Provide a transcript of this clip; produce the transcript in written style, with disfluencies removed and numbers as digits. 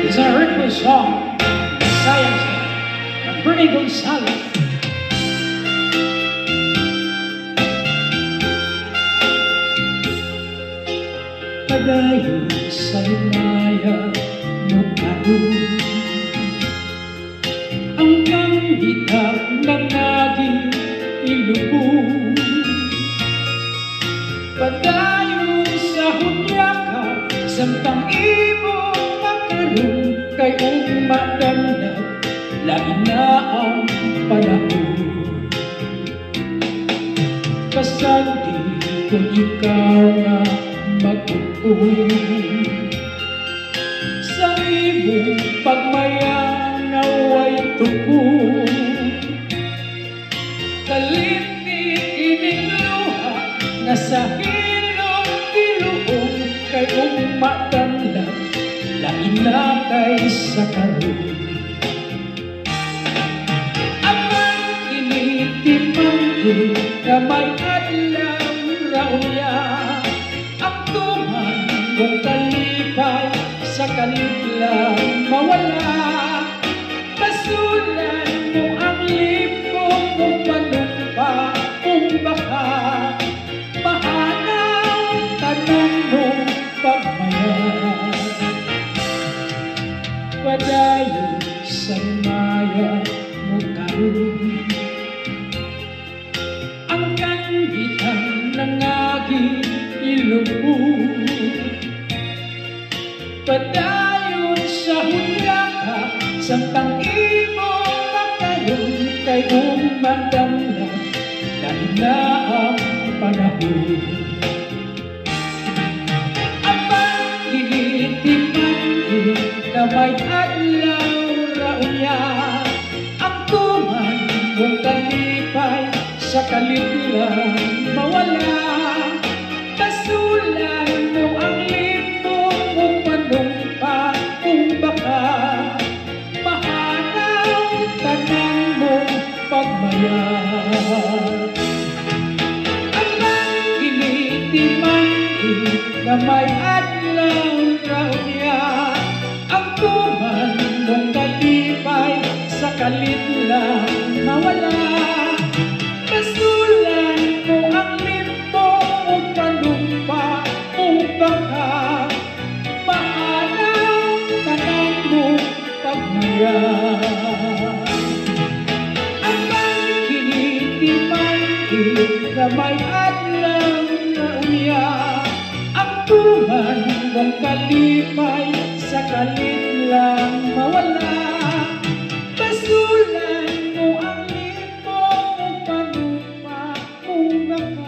It's a request song, Science, by Bernie Gonzalez. Padayon sa lumaya mo karoon, hanggang hitap ng naging ilubog. Padayon sa hunyaka, samtang ibong makaroon, kay umadamnag, lain na ang panahon. Kasandi kung ikaw nga mag-upong sa ibong pagmayang naway tukong. Kalitik ining luha na sa hilong iluong, kay umadamnag, lain na kay sa karoon. Amang initimangkin na may adlaw raon niya, ang tuman mong kalipay sa kaliplang mawala. Pasulan mo ang libong mong panumpa, kung baka mahanaw tanan mong pagmaya. Padayon sa maya mo karoon, ang kanghitang ng aking ilubog. Padayon sa hunyaka, samtang ibong makaroon, kay umadamnag, lain na ang panahon. Abang initimangkin na may adlaw raon niya, ang tuman mong kalipay sa kaliplang mawala. Pasulan mo ang libong mong panumpa, kung baka mahanaw tanan mong pagmaya. Amang initimangkin na may adlaw raon niya, ang tuman mong kalipay sa kaliplang mawala. Pasulan mo ang libong mong panumpa, kung baka mahanaw tanan mong pagmaya. Amang initimangkin na may adlaw raon niya, ang tuman mong kalipay sa kaliplang mawala. Pasulan mo ang libong mong panumpa, kung baka